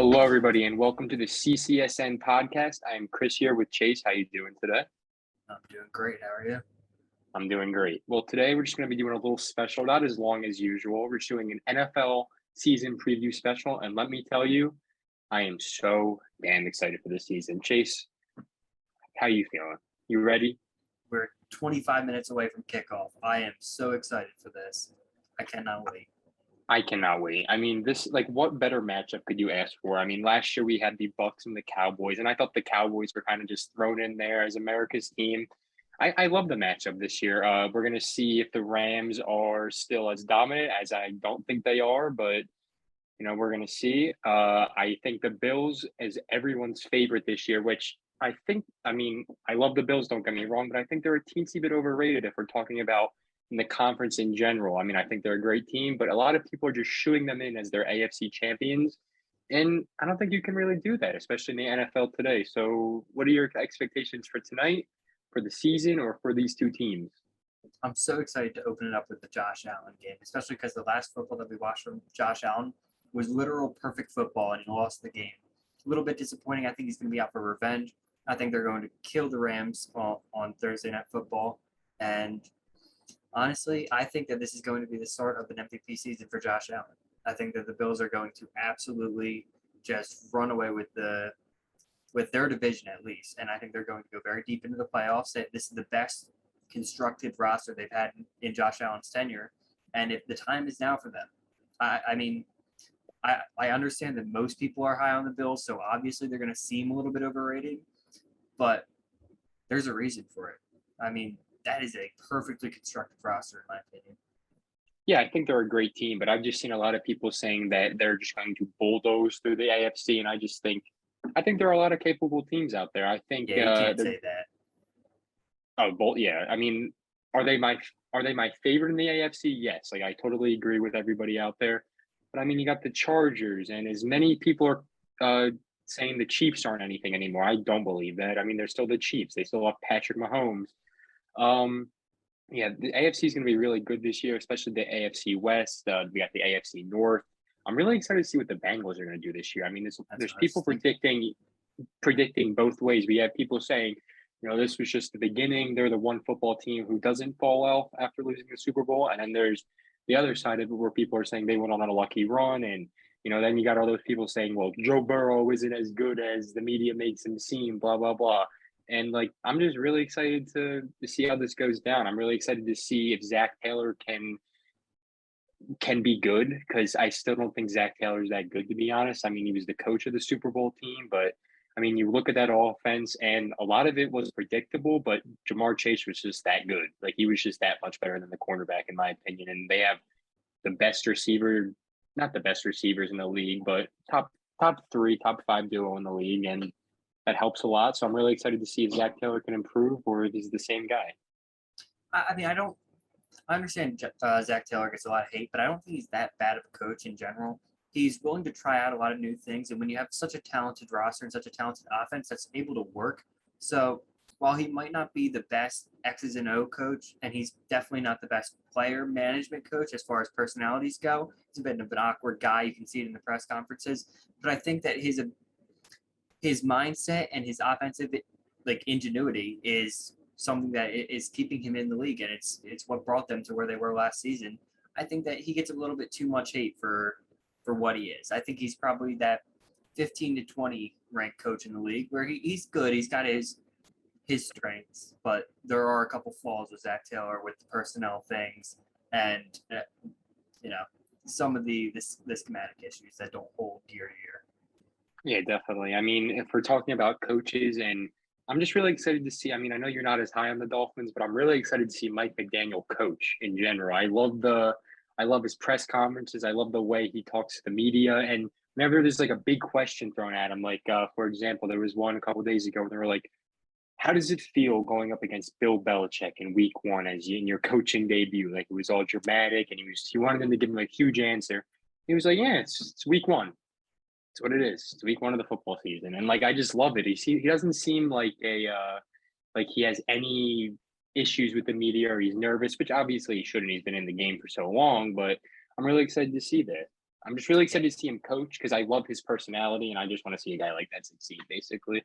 Hello, everybody, and welcome to the CCSN podcast. I am Chris here with Chase. How you doing today? I'm doing great. How are you? I'm doing great. Well, today we're just going to be doing a little special, not as long as usual. We're just doing an NFL season preview special, and let me tell you, I am so damn excited for this season. Chase, how you feeling? You ready? We're 25 minutes away from kickoff. I am so excited for this. I cannot wait. I cannot wait. I mean, what better matchup could you ask for? I mean, last year we had the Bucks and the Cowboys, and I thought the Cowboys were kind of just thrown in there as America's team. I love the matchup this year. We're going to see if the Rams are still as dominant as I don't think they are, but we're going to see. I think the Bills is everyone's favorite this year, which I love the Bills, don't get me wrong, but I think they're a teensy bit overrated if we're talking about in the conference in general. I mean, I think they're a great team, but a lot of people are just shooing them in as their AFC champions. And I don't think you can really do that, especially in the NFL today. So, what are your expectations for tonight, for the season, or for these two teams? I'm so excited to open it up with the Josh Allen game, especially because the last football that we watched from Josh Allen was literal perfect football, and he lost the game. A little bit disappointing. I think he's going to be out for revenge. I think they're going to kill the Rams on Thursday Night Football. And honestly, I think that this is going to be the start of an MVP season for Josh Allen. I think that the Bills are going to absolutely just run away with their division at least, and I think they're going to go very deep into the playoffs. This is the best constructed roster they've had in Josh Allen's tenure, and if the time is now for them, I understand that most people are high on the Bills, so obviously they're going to seem a little bit overrated, but there's a reason for it. I mean, that is a perfectly constructed roster, in my opinion. Yeah, I think they're a great team, but I've just seen a lot of people saying that they're just going to bulldoze through the AFC, and I think there are a lot of capable teams out there. I think Yeah, you can't say that. Yeah. I mean, are they my favorite in the AFC? Yes. Like I totally agree with everybody out there. But I mean, you got the Chargers, and as many people are saying the Chiefs aren't anything anymore, I don't believe that. I mean, they're still the Chiefs. They still have Patrick Mahomes. Um, yeah, the AFC is going to be really good this year, especially the AFC West. We got the AFC North. I'm really excited to see what the Bengals are going to do this year. I mean, there's people predicting both ways. We have people saying, this was just the beginning. They're the one football team who doesn't fall off after losing the Super Bowl. And then there's the other side of it where people are saying they went on a lucky run. And, then you got all those people saying, well, Joe Burrow isn't as good as the media makes him seem, blah, blah, blah. And I'm just really excited to see how this goes down. I'm really excited to see if Zach Taylor can be good, because I still don't think Zach Taylor is that good, to be honest. I mean, he was the coach of the Super Bowl team, but I mean, you look at that offense, and a lot of it was predictable, but Jamar Chase was just that good. Like, he was just that much better than the cornerback, in my opinion. And they have the best receiver, not the best receivers in the league, but top three, top five duo in the league. And that helps a lot. So I'm really excited to see if Zach Taylor can improve or if he's the same guy. I understand Zach Taylor gets a lot of hate, but I don't think he's that bad of a coach in general. He's willing to try out a lot of new things, and when you have such a talented roster and such a talented offense, that's able to work. So while he might not be the best X's and O coach, and he's definitely not the best player management coach as far as personalities go, he's a bit of an awkward guy. You can see it in the press conferences. But I think that his mindset and his offensive ingenuity is something that is keeping him in the league, and it's what brought them to where they were last season. I think that he gets a little bit too much hate for what he is. I think he's probably that 15 to 20 ranked coach in the league, where he's good. He's got his strengths, but there are a couple flaws with Zach Taylor with the personnel things and some of the schematic issues that don't hold year to year. Yeah, definitely. I mean, if we're talking about coaches, and I'm just really excited to see. I mean, I know you're not as high on the Dolphins, but I'm really excited to see Mike McDaniel coach in general. I love his press conferences. I love the way he talks to the media. And whenever there's a big question thrown at him, for example, there was one a couple of days ago where they were like, how does it feel going up against Bill Belichick in week one in your coaching debut? Like, it was all dramatic, and he wanted them to give him a huge answer. He was like, yeah, it's week one. It's what it is. It's week one of the football season. And I just love it. He doesn't seem like like he has any issues with the media or he's nervous, which obviously he shouldn't. He's been in the game for so long, but I'm really excited to see that. I'm just really Yeah. excited to see him coach because I love his personality and I just want to see a guy like that succeed, basically.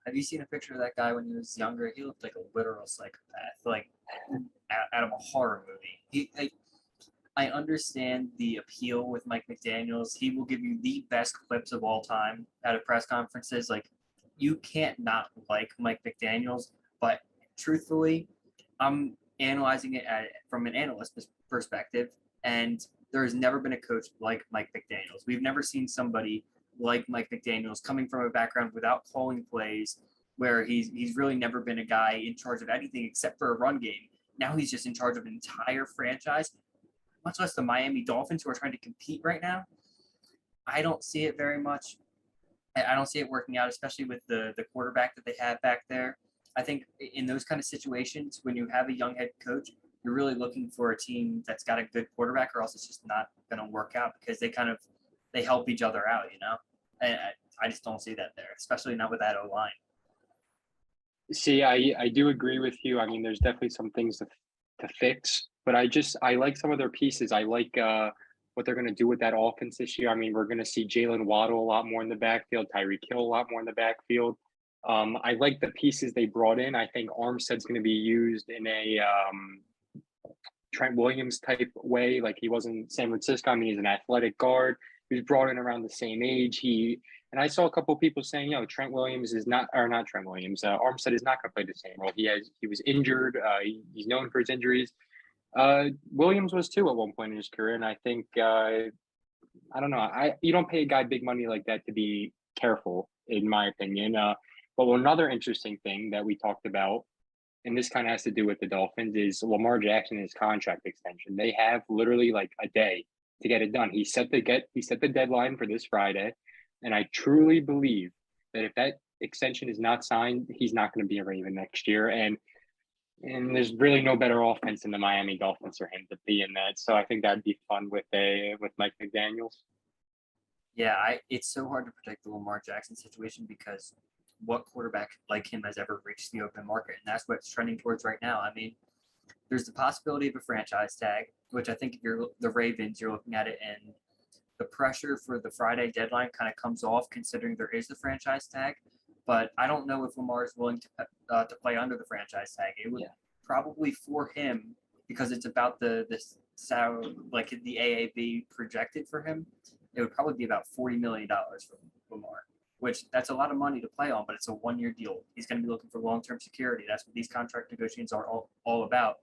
Have you seen a picture of that guy when he was younger? He looked like a literal psychopath, like out of a horror movie. I understand the appeal with Mike McDaniels. He will give you the best clips of all time at a press conferences. Like, you can't not like Mike McDaniels, but truthfully, I'm analyzing it from an analyst perspective, and there has never been a coach like Mike McDaniels. We've never seen somebody like Mike McDaniels coming from a background without calling plays, where he's really never been a guy in charge of anything except for a run game. Now he's just in charge of an entire franchise, much less the Miami Dolphins, who are trying to compete right now. I don't see it very much. I don't see it working out, especially with the quarterback that they have back there. I think in those kind of situations, when you have a young head coach, you're really looking for a team that's got a good quarterback, or else it's just not going to work out because they help each other out, you know. And I just don't see that there, especially not with that O line. See, I do agree with you. I mean, there's definitely some things to fix, but I like some of their pieces. I like what they're going to do with that offense this year. I mean, we're going to see Jalen Waddle a lot more in the backfield, Tyreek Hill a lot more in the backfield. I like the pieces they brought in. I think Armstead's going to be used in a Trent Williams type way, like he was in San Francisco. I mean, he's an athletic guard. He was brought in around the same age. And I saw a couple of people saying, Trent Williams is not, or not Trent Williams. Armstead is not going to play the same role. He was injured. He's known for his injuries. Williams was too at one point in his career, and I think I don't know. You don't pay a guy big money like that to be careful, in my opinion. But another interesting thing that we talked about, and this kind of has to do with the Dolphins, is Lamar Jackson and his contract extension. They have literally like a day to get it done. He set the deadline for this Friday, and I truly believe that if that extension is not signed, he's not going to be a Raven next year. And there's really no better offense in the Miami Dolphins for him to be in that. So I think that'd be fun with Mike McDaniels. Yeah, it's so hard to predict the Lamar Jackson situation because what quarterback like him has ever reached the open market, and that's what it's trending towards right now. I mean, there's the possibility of a franchise tag, which I think if you're the Ravens, you're looking at it, and the pressure for the Friday deadline kind of comes off considering there is the franchise tag. But I don't know if Lamar is willing to play under the franchise tag. It would probably for him, because it's about the like the AAB projected for him. It would probably be about $40 million for Lamar, which that's a lot of money to play on, but it's a 1 year deal. He's going to be looking for long-term security. That's what these contract negotiations are all about.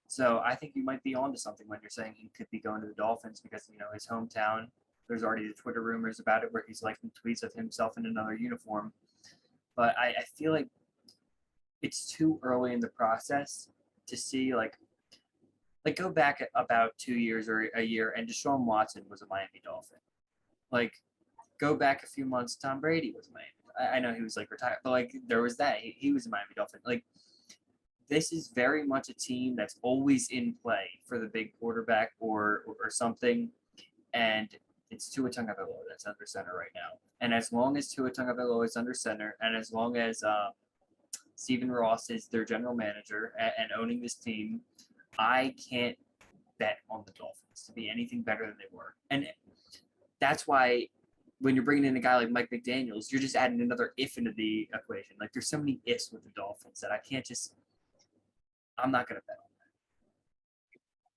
So I think you might be onto something when you're saying he could be going to the Dolphins because, his hometown, there's already the Twitter rumors about it where he's liking tweets of himself in another uniform. But I feel like it's too early in the process to see like go back about 2 years or a year and Deshaun Watson was a Miami Dolphin. Like go back a few months, Tom Brady was a Miami. I know he was like retired, but like there was that he was a Miami Dolphin. Like this is very much a team that's always in play for the big quarterback or something, and it's Tua Tagovailoa that's under center right now. And as long as Tua Tagovailoa is under center, and as long as Stephen Ross is their general manager and owning this team, I can't bet on the Dolphins to be anything better than they were. And that's why when you're bringing in a guy like Mike McDaniels, you're just adding another if into the equation. Like there's so many ifs with the Dolphins that I'm not going to bet on that.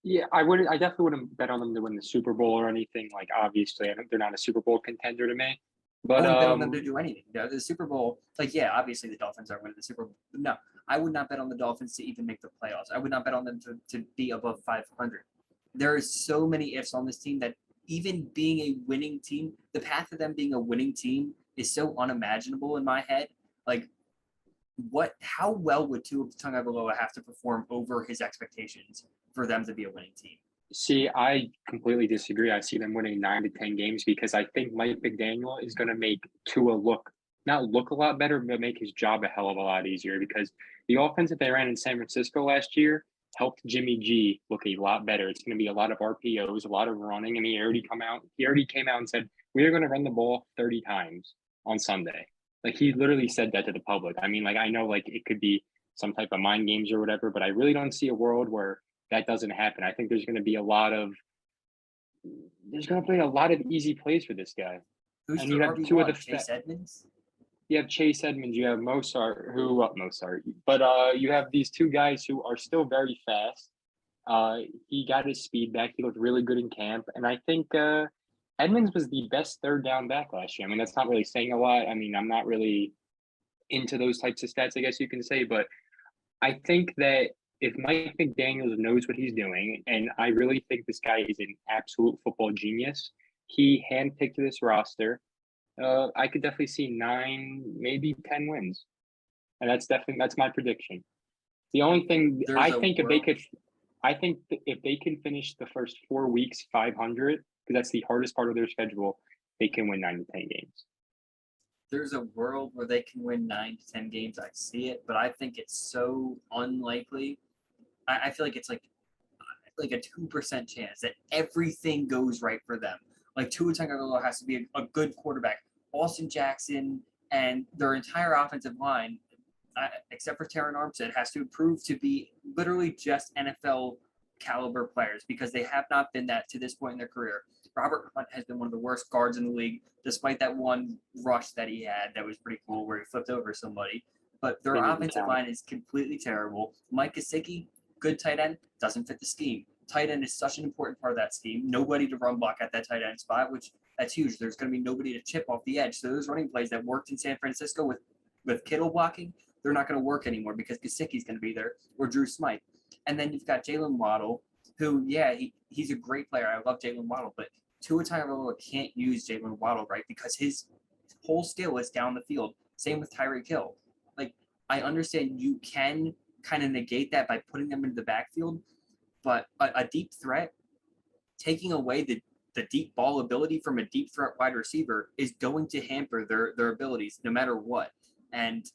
Yeah, I definitely wouldn't bet on them to win the Super Bowl or anything. Like obviously, they're not a Super Bowl contender to me. I But wouldn't bet on them to do anything. The Super Bowl, obviously the Dolphins are winning the Super Bowl. No, I would not bet on the Dolphins to even make the playoffs. I would not bet on them to be above 500. There are so many ifs on this team that even being a winning team, the path of them being a winning team is so unimaginable in my head. Like, how well would Tua Tagovailoa have to perform over his expectations for them to be a winning team? See, I completely disagree. I see them winning 9 to 10 games because I think Mike McDaniel is going to make Tua not look a lot better, but make his job a hell of a lot easier because the offense that they ran in San Francisco last year helped Jimmy G look a lot better. It's going to be a lot of RPOs, a lot of running, and he already came out and said, we are going to run the ball 30 times on Sunday. Like he literally said that to the public. I mean, like I know like it could be some type of mind games or whatever, but I really don't see a world where that doesn't happen. I think there's going to be a lot of there's going to be a lot of easy plays for this guy. Who's And their you have two of the RB1? Chase Edmonds? you have Chase Edmonds, you have Mozart, but you have these two guys who are still very fast. He got his speed back. He looked really good in camp, and I think Edmonds was the best third down back last year. I mean, that's not really saying a lot. I mean, I'm not really into those types of stats, I guess you can say, but I think that if Mike McDaniels knows what he's doing, and I really think this guy is an absolute football genius, he handpicked this roster. I could definitely see 9, maybe 10 wins, and that's my prediction. The only thing There's I a think if they world. could, I think if they can finish the first 4 weeks 500, because that's the hardest part of their schedule, they can win 9 to 10 games. There's a world where they can win 9 to 10 games. I see it, but I think it's so unlikely. I feel like it's like a 2% chance that everything goes right for them. Like Tua Tagovailoa has to be a good quarterback. Austin Jackson and their entire offensive line, except for Terran Armstead, has to prove to be literally just NFL caliber players because they have not been that to this point in their career. Robert Hunt has been one of the worst guards in the league, despite that one rush that he had that was pretty cool where he flipped over somebody. But their They need to offensive count. line is completely terrible. Mike Gesicki, good tight end, doesn't fit the scheme. Tight end is such an important part of that scheme. Nobody to run block at that tight end spot, which that's huge. There's going to be nobody to chip off the edge. So those running plays that worked in San Francisco with Kittle blocking, they're not going to work anymore because Gesicki's going to be there or Drew Smythe. And then you've got Jalen Waddle, who, yeah, he's a great player. I love Jalen Waddle, but Tua Tagovailoa can't use Jalen Waddle, right? Because his whole skill is down the field. Same with Tyreek Hill. Like, I understand you can kind of negate that by putting them into the backfield, but a deep threat, taking away the deep ball ability from a deep threat wide receiver is going to hamper their abilities no matter what. And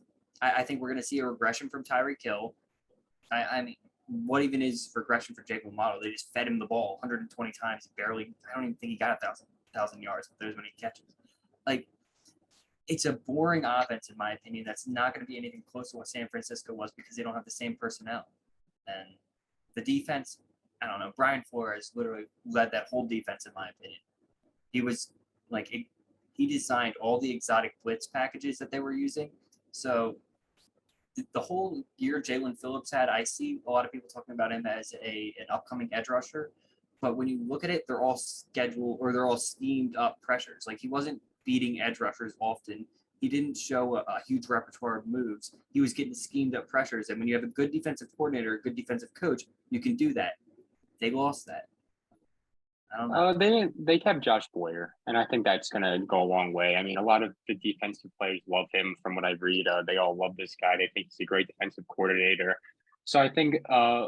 I think we're going to see a regression from Tyreek Hill. I mean, what even is regression for Jalen Waddle? They just fed him the ball 120 times, barely. I don't even think he got 1,000 yards, but there's many catches. Like, it's a boring offense, in my opinion. That's not going to be anything close to what San Francisco was because they don't have the same personnel. And the defense, I don't know. Brian Flores literally led that whole defense, in my opinion. He was like, he designed all the exotic blitz packages that they were using. So the whole year Jalen Phillips had, I see a lot of people talking about him as an upcoming edge rusher. But when you look at it, they're all scheduled or they're all schemed up pressures. Like he wasn't beating edge rushers often. He didn't show a huge repertoire of moves. He was getting schemed up pressures. And when you have a good defensive coordinator, a good defensive coach, you can do that. They lost that. I don't know. They kept Josh Boyer, and I think that's going to go a long way. I mean, a lot of the defensive players love him. From what I read, they all love this guy. They think he's a great defensive coordinator. So I think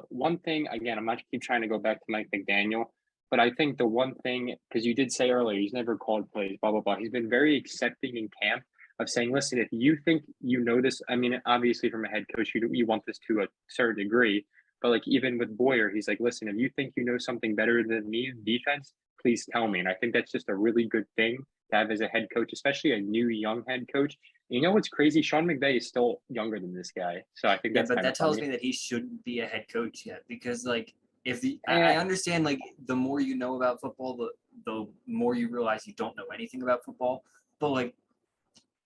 one thing, again, I'm not keep trying to go back to Mike McDaniel, but I think the one thing, because you did say earlier, he's never called plays, blah, blah, blah. He's been very accepting in camp of saying, listen, if you think you know this, I mean, obviously from a head coach, you want this to a certain degree. But like even with Boyer, he's like, listen, if you think you know something better than me in defense, please tell me. And I think that's just a really good thing to have as a head coach, especially a new young head coch. And you know what's crazy? Sean McVay is still younger than this guy. So I think Yeah, that's but kind of that tells funny. me that he shouldn't be a head coach yet because like if the I And understand like the more you know about football, the more you realize you don't know anything about football. But like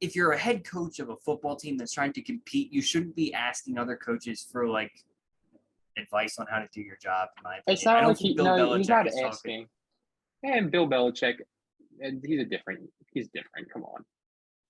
if you're a head coach of a football team that's trying to compete, you shouldn't be asking other coaches for like advice on how to do your job, in my it's opinion. I not don't like think Bill he's Belichick not is talking. asking. And Bill Belichick, he's different. Come on.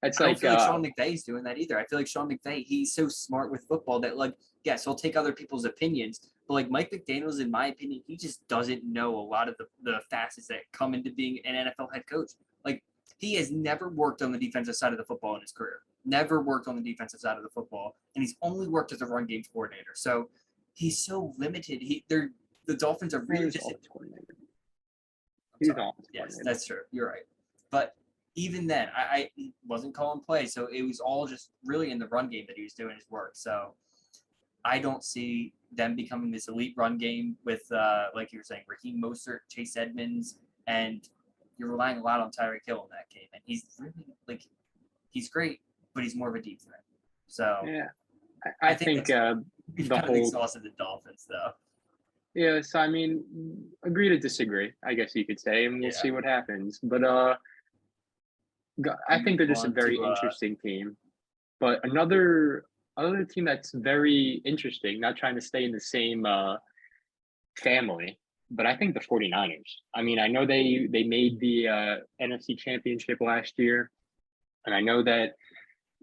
It's I don't like, feel like Sean McVay's doing that either. I feel like Sean McVay, he's so smart with football that like, yes, he'll take other people's opinions, but like Mike McDaniels, in my opinion, he just doesn't know a lot of the facets that come into being an NFL head coach. Like he has never worked on the defensive side of the football in his career. Never worked on the defensive side of the football, and he's only worked as a run game coordinator. So he's so limited. The Dolphins are really he's just. offense coordinator. I'm He's sorry. offense Yes, coordinator. that's true. You're right. But even then, I wasn't calling play, so it was all just really in the run game that he was doing his work. So I don't see them becoming this elite run game with, like you were saying, Raheem Mostert, Chase Edmonds, and you're relying a lot on Tyreek Hill in that game. And he's really like he's great, but he's more of a deep threat. So Yeah. I I think think that's we've the kind of whole exhausted the Dolphins, though. Yeah, so I mean, agree to disagree, I guess you could say, and we'll Yeah. see what happens. But I We think move they're just a on very to interesting team. But another team that's very interesting, not trying to stay in the same family, but I think the 49ers. I mean, I know they made the NFC Championship last year, and I know that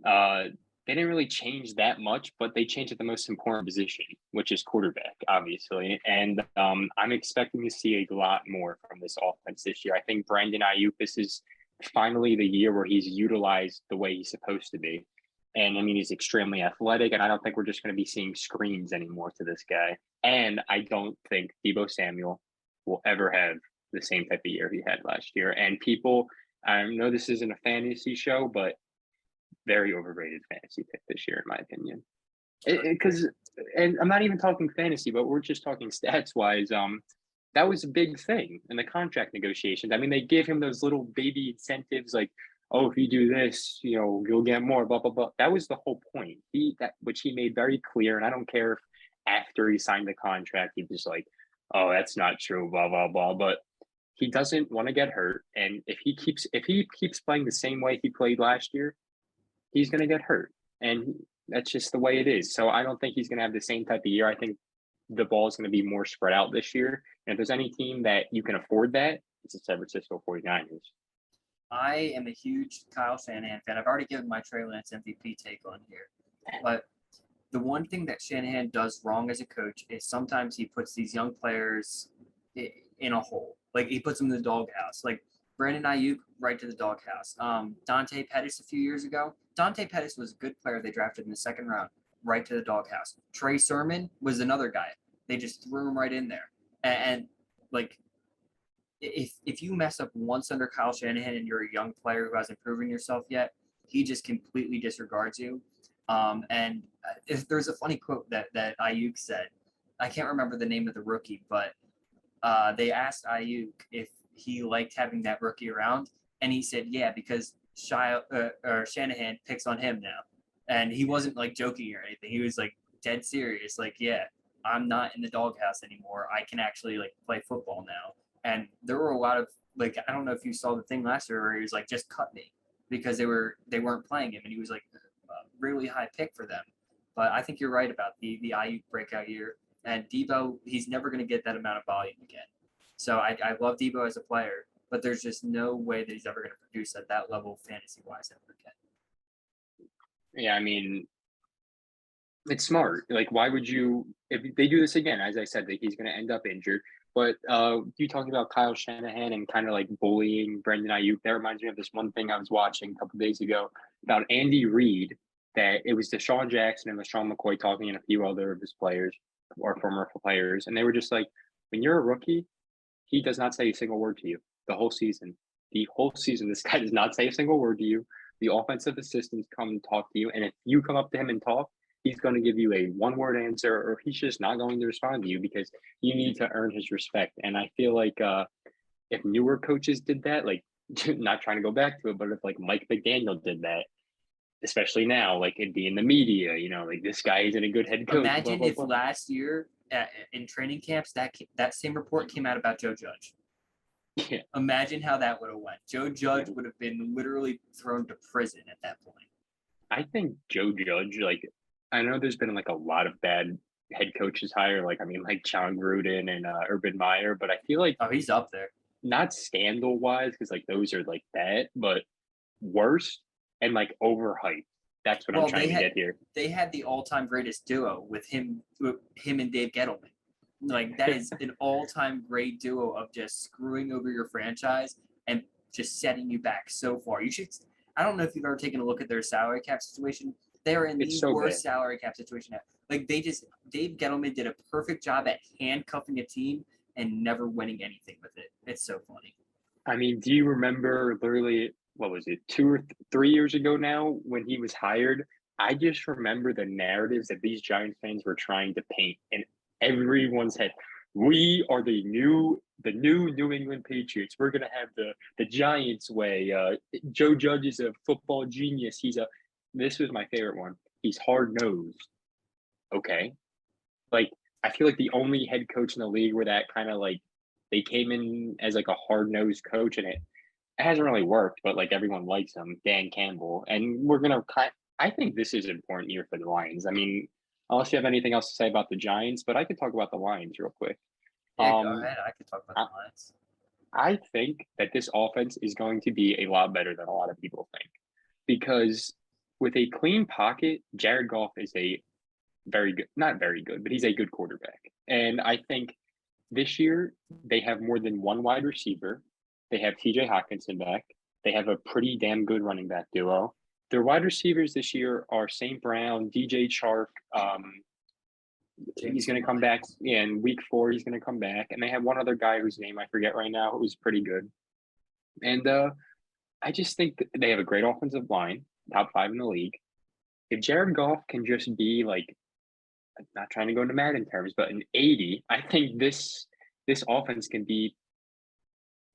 uh, they didn't really change that much, but they changed at the most important position, which is quarterback, obviously. And I'm expecting to see a lot more from this offense this year. I think Brandon Ayuk, this is finally the year where he's utilized the way he's supposed to be. And I mean, he's extremely athletic, and I don't think we're just going to be seeing screens anymore to this guy. And I don't think Debo Samuel will ever have the same type of year he had last year. And people, I know this isn't a fantasy show, but very overrated fantasy pick this year, in my opinion. Because, and I'm not even talking fantasy, but we're just talking stats wise. That was a big thing in the contract negotiations. I mean, they gave him those little baby incentives, like, oh, if you do this, you'll get more. Blah blah blah. That was the whole point. Which he made very clear, and I don't care if after he signed the contract, he was like, oh, that's not true. Blah blah blah. But he doesn't want to get hurt, and if he keeps playing the same way he played last year, he's going to get hurt. And that's just the way it is. So I don't think he's going to have the same type of year. I think the ball is going to be more spread out this year. And if there's any team that you can afford that, it's the San Francisco 49ers. I am a huge Kyle Shanahan fan. I've already given my Trey Lance MVP take on here. But the one thing that Shanahan does wrong as a coach is sometimes he puts these young players in a hole. Like he puts them in the doghouse. Like Brandon Ayuk, right to the doghouse. Dante Pettis a few years ago. Dante Pettis was a good player they drafted in the second round, right to the doghouse. Trey Sermon was another guy. They just threw him right in there. And like if you mess up once under Kyle Shanahan and you're a young player who hasn't proven yourself yet, he just completely disregards you. And if there's a funny quote that Ayuk said, I can't remember the name of the rookie, but they asked Ayuk if he liked having that rookie around, and he said, "Yeah, because or Shanahan picks on him now," and he wasn't like joking or anything. He was like dead serious. Like, "Yeah, I'm not in the doghouse anymore. I can actually like play football now." And there were a lot of like I don't know if you saw the thing last year where he was like, "Just cut me," because they weren't playing him, and he was like a really high pick for them. But I think you're right about the IU breakout year. And Debo, he's never going to get that amount of volume again. So I love Debo as a player, but there's just no way that he's ever going to produce at that level fantasy wise ever again. Yeah, I mean, it's smart. Like, why would you, if they do this again, as I said, that he's going to end up injured. But you talking about Kyle Shanahan and kind of like bullying Brendan Ayuk, that reminds me of this one thing I was watching a couple days ago about Andy Reid, that it was Deshaun Jackson and LaShawn McCoy talking and a few other of his players or former players. And they were just like, when you're a rookie, he does not say a single word to you the whole season. The whole season, this guy does not say a single word to you. The offensive assistants come and talk to you. And if you come up to him and talk, he's going to give you a one word answer, or he's just not going to respond to you because you need to earn his respect. And I feel like if newer coaches did that, like not trying to go back to it, but if like Mike McDaniel did that, especially now, like it'd be in the media, like this guy isn't a good head coach. Blah, Imagine blah, if blah. last year in training camps that same report came out about Joe Judge. Yeah. Imagine how that would have went. Joe Judge would have been literally thrown to prison at that point. I think Joe Judge, like, I know there's been like a lot of bad head coaches hired, like, I mean, like John Gruden and Urban Meyer, but I feel like Oh, he's up there. not scandal wise, because like those are like that, but worse and like overhyped. That's what I'm Well, trying to get here. they had the all-time greatest duo with him and Dave Gettleman. Like that is an all-time great duo of just screwing over your franchise and just setting you back so far. You should. I don't know if you've ever taken a look at their salary cap situation. They are in It's the so bad. worst salary cap situation. Like Dave Gettleman did a perfect job at handcuffing a team and never winning anything with it. It's so funny. I mean, do you remember literally, what was it, 2 or 3 years ago now when he was hired? I just remember the narratives that these Giants fans were trying to paint in everyone's head. We are the new New England Patriots. We're gonna have the Giants way. Joe Judge is a football genius. This was my favorite one. He's hard nosed. Okay, like I feel like the only head coach in the league where that kind of like they came in as like a hard nosed coach, and it hasn't really worked, but like everyone likes him, Dan Campbell, and we're gonna kind. I think this is an important year for the Lions. I mean, unless you have anything else to say about the Giants, but I could talk about the Lions real quick. Yeah, go Um, ahead. I could talk about I, the Lions. I think that this offense is going to be a lot better than a lot of people think because with a clean pocket, Jared Goff is a very good, not very good, but he's a good quarterback. And I think this year they have more than one wide receiver. They have TJ Hawkinson back. They have a pretty damn good running back duo. Their wide receivers this year are St. Brown, DJ Chark. He's going Jameson to come back Williams. in week 4. He's going to come back. And they have one other guy whose name I forget right now, who's pretty good. And I just think that they have a great offensive line, top 5 in the league. If Jared Goff can just be like, not trying to go into Madden terms, but an 80, I think this offense can be.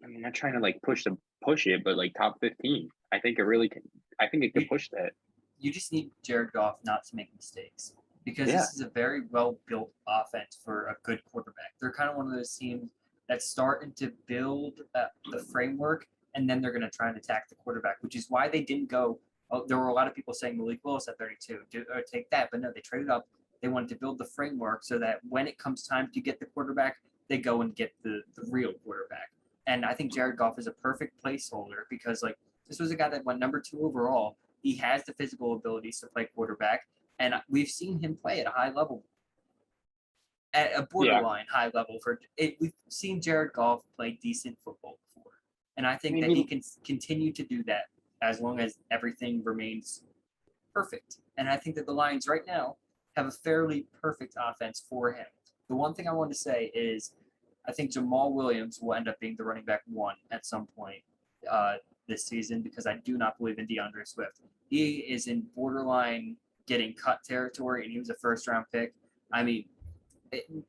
I mean, not trying to like push it, but like top 15. I think it really can. I think it You could push that. you just need Jared Goff not to make mistakes because Yeah, this is a very well built offense for a good quarterback. They're kind of one of those teams that's starting to build the framework, and then they're going to try and attack the quarterback, which is why they didn't go. Oh, there were a lot of people saying Malik Willis at 32, take that, but no, they traded up. They wanted to build the framework so that when it comes time to get the quarterback, they go and get the real quarterback. And I think Jared Goff is a perfect placeholder because like this was a guy that went number 2 overall. He has the physical abilities to play quarterback, and we've seen him play at a high level, at a yeah. borderline high level. For it, we've seen Jared Goff play decent football before, and I I think mean, that he can continue to do that as long as everything remains perfect. And I think that the Lions right now have a fairly perfect offense for him. The one thing I want to say is I think Jamal Williams will end up being the running back 1 at some point uh, this season because I do not believe in DeAndre Swift. He is in borderline getting cut territory, and he was a first round pick. I mean,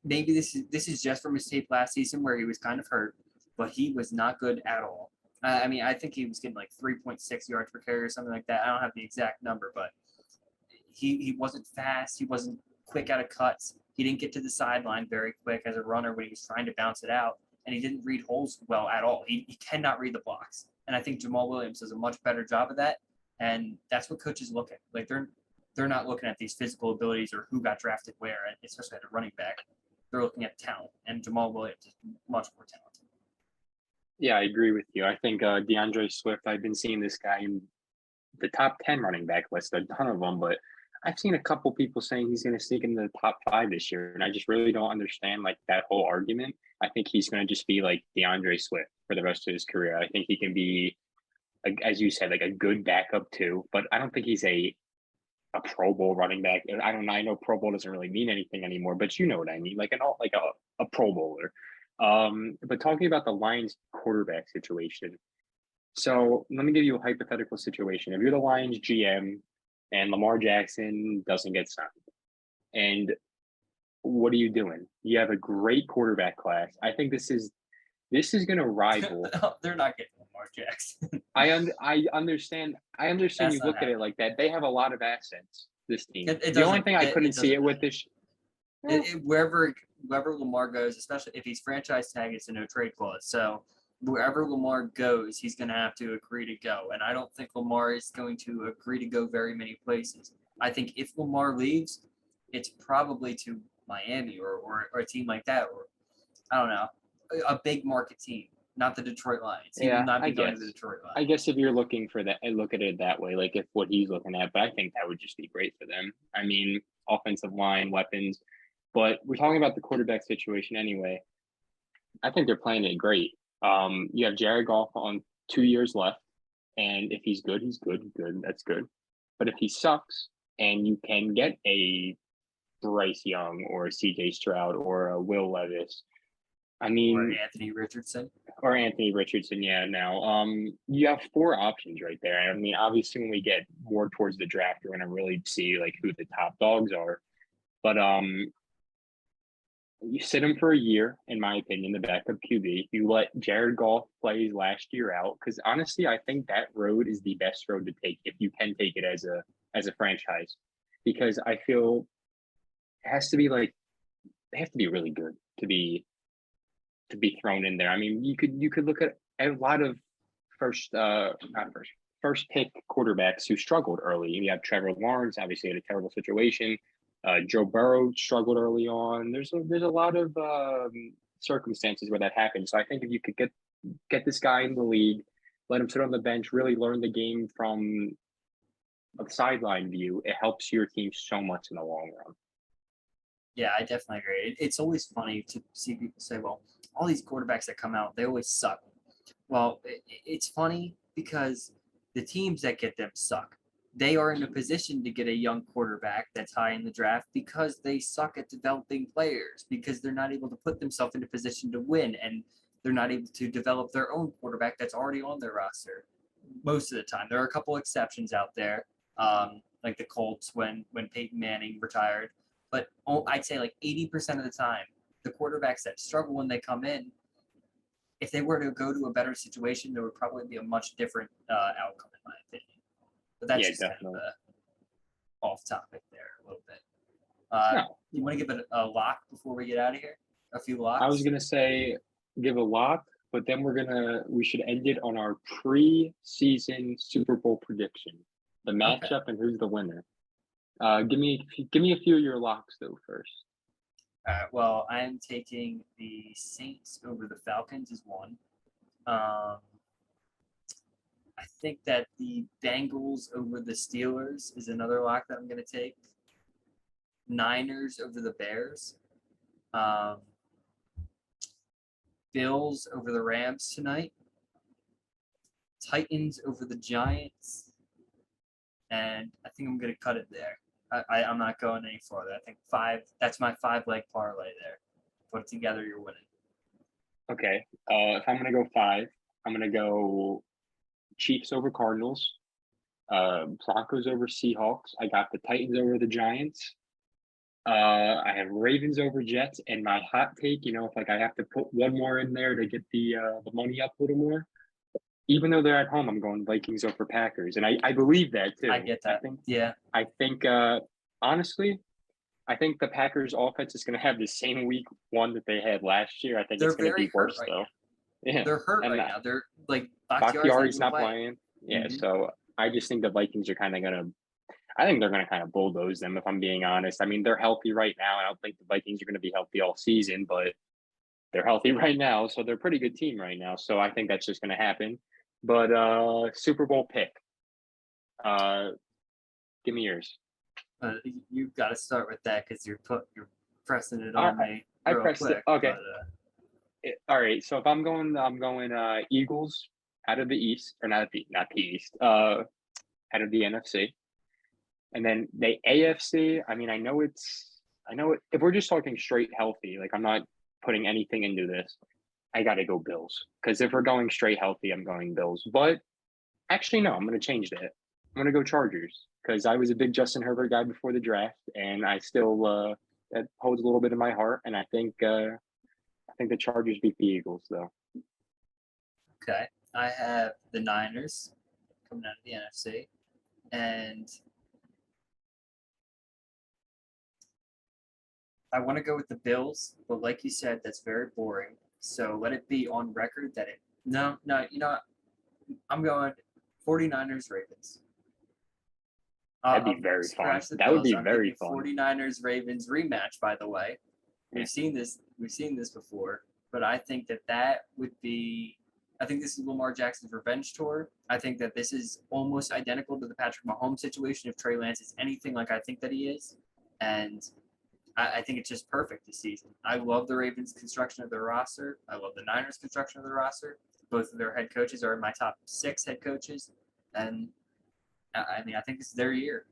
maybe this is just from his tape last season where he was kind of hurt, but he was not good at all. I mean, I think he was getting like 3.6 yards per carry or something like that. I don't have the exact number, but he wasn't fast. He wasn't quick out of cuts. He didn't get to the sideline very quick as a runner when he was trying to bounce it out, and he didn't read holes well at all. He cannot read the blocks, and I think Jamal Williams does a much better job of that. And that's what coaches look at. Like they're not looking at these physical abilities or who got drafted where, especially at a running back. They're looking at talent, and Jamal Williams is much more talented. Yeah, I agree with you. I think DeAndre Swift. I've been seeing this guy in the top 10 running back list, a ton of them, but I've seen a couple people saying he's going to sneak into the top 5 this year, and I just really don't understand like that whole argument. I think he's going to just be like DeAndre Swift for the rest of his career. I think he can be, like, as you said, like a good backup too, but I don't think he's a Pro Bowl running back. I don't know. I know Pro Bowl doesn't really mean anything anymore, but you know what I mean, like a Pro Bowler. But talking about the Lions quarterback situation, so let me give you a hypothetical situation. If you're the Lions GM and Lamar Jackson doesn't get signed, and what are you doing? You have a great quarterback class. I think this is going to rival. They're not getting Lamar Jackson. I understand. I understand That's you not look at it happening. like that. They have a lot of assets. This team. It The only doesn't. thing I couldn't It see doesn't it with matter. this. eh, Wherever Lamar goes, especially if he's franchise tag, it's a no trade clause. So wherever Lamar goes, he's going to have to agree to go. And I don't think Lamar is going to agree to go very many places. I think if Lamar leaves, it's probably to Miami or a team like that, or I don't know, a big market team, not the Detroit Lions. He will Yeah, not I be going to the guess. Detroit I Lions. guess if you're looking for that, and look at it that way, like if what he's looking at, but I think that would just be great for them. I mean, offensive line, weapons, but we're talking about the quarterback situation anyway. I think they're playing it great. You have Jared Goff on 2 years left, and if he's good, he's good. Good, that's good. But if he sucks, and you can get a Bryce Young or a C.J. Stroud or a Will Levis, I Or mean, Anthony Richardson. or Anthony Richardson, yeah. Now, you have 4 options right there. I mean, obviously, when we get more towards the draft, we're going to really see like who the top dogs are. But you sit him for a year, in my opinion, the backup QB. You let Jared Goff play his last year out because honestly, I think that road is the best road to take if you can take it as a franchise. Because I feel it has to be like they have to be really good to be thrown in there. I mean, you could look at a lot of first not first pick quarterbacks who struggled early. You have Trevor Lawrence, obviously had a terrible situation. Joe Burrow struggled early on. There's a lot of circumstances where that happens. So I think if you could get this guy in the league, let him sit on the bench, really learn the game from a sideline view, it helps your team so much in the long run. Yeah, I definitely agree. It's always funny to see people say, "Well, all these quarterbacks that come out, they always suck." Well, it's funny because the teams that get them suck. They are in a position to get a young quarterback that's high in the draft because they suck at developing players, because they're not able to put themselves in a position to win, and they're not able to develop their own quarterback that's already on their roster. Most of the time, there are a couple exceptions out there, like the Colts when Peyton Manning retired. But I'd say like 80% of the time, the quarterbacks that struggle when they come in, if they were to go to a better situation, there would probably be a much different outcome, in my opinion. But that's Yeah, just kind of definitely. off topic there a little bit. No, You want to give it a lock before we get out of here? A few I was locks? gonna say give a lock, but then we should end it on our pre-season Super Bowl prediction, the Okay. matchup and who's the winner. Give me a few of your locks though first. Well, I am taking the Saints over the Falcons as one. Um, I think that the Bengals over the Steelers is another lock that I'm going to take. Niners over the Bears. Um, Bills over the Rams tonight. Titans over the Giants. And I think I'm going to cut it there. I'm not going any farther. I think five. That's my 5 leg parlay there. Put it together, you're winning. Okay. If I'm gonna go five, I'm gonna go Chiefs over Cardinals, Broncos over Seahawks. I got the Titans over the Giants. I have Ravens over Jets, and my hot take, if like I have to put one more in there to get the money up a little more, even though they're at home, I'm going Vikings over Packers, and I believe that I too. get that. Yeah. I think honestly, I think the Packers offense is going to have the same week one that they had last year. I think it's They're going to very be hurt worse right though. now. Yeah, They're hurt and right now. They're like Bakhtiari's not Bakhtiari's even not playing. playing. Yeah, Mm-hmm. so I just think the Vikings are kind of gonna. I think they're gonna kind of bulldoze them if I'm being honest. I mean, they're healthy right now. I don't think the Vikings are going to be healthy all season, but they're healthy right now, so they're a pretty good team right now. So I think that's just going to happen. But Super Bowl pick. Uh, Give me yours. You've got to start with that because you're pressing it I on me I real pressed it. quick. Okay. But All right. So if I'm going Eagles out of the East, or not the East. Out of the NFC, and then the AFC. I mean, I know it, if we're just talking straight healthy, like I'm not putting anything into this. I got to go Bills because if we're going straight healthy, I'm going Bills. But actually, no, I'm going to change that. I'm going to go Chargers because I was a big Justin Herbert guy before the draft, and I still that holds a little bit in my heart. And I think the Chargers beat the Eagles, though. okay, I have the Niners coming out of the NFC, and I want to go with the Bills, but like you said, that's very boring. So let it be on record that it. No, no, you know what? I'm going 49ers Ravens. That'd be I'll very fun. scratch the That would Bills. be I'm very thinking fun. 49ers Ravens rematch, by the way. Yeah. We've seen this before, but I think that would be. I think this is Lamar Jackson's revenge tour. I think that this is almost identical to the Patrick Mahomes situation if Trey Lance is anything like I think that he is, and I think it's just perfect this season. I love the Ravens' construction of their roster. I love the Niners' construction of their roster. Both of their head coaches are in my top 6 head coaches, and I mean I think this is their year.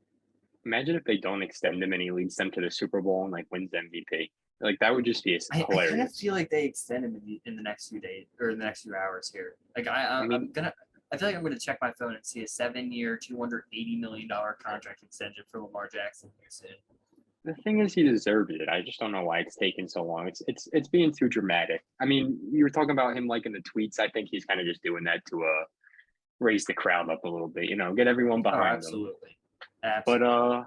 Imagine if they don't extend him and he leads them to the Super Bowl and like wins MVP. Like that would just be I kind of hilarious. feel like they extend him in the next few days or in the next few hours here. Like I I'm mean, gonna. I feel like I'm going to check my phone and see a 7-year, $280 million contract extension for Lamar Jackson here soon. the thing is, he deserved it. I just don't know why it's taken so long. It's being too dramatic. I mean, you were talking about him like in the tweets. I think he's kind of just doing that to raise the crowd up a little bit. Get everyone Oh, behind him. absolutely, But absolutely.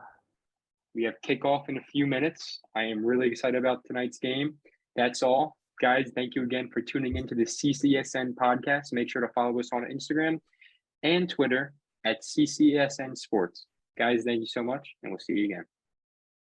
We have kickoff in a few minutes. I am really excited about tonight's game. That's all. Guys, thank you again for tuning into the CCSN podcast. Make sure to follow us on Instagram and Twitter at CCSN Sports. Guys, thank you so much, and we'll see you again.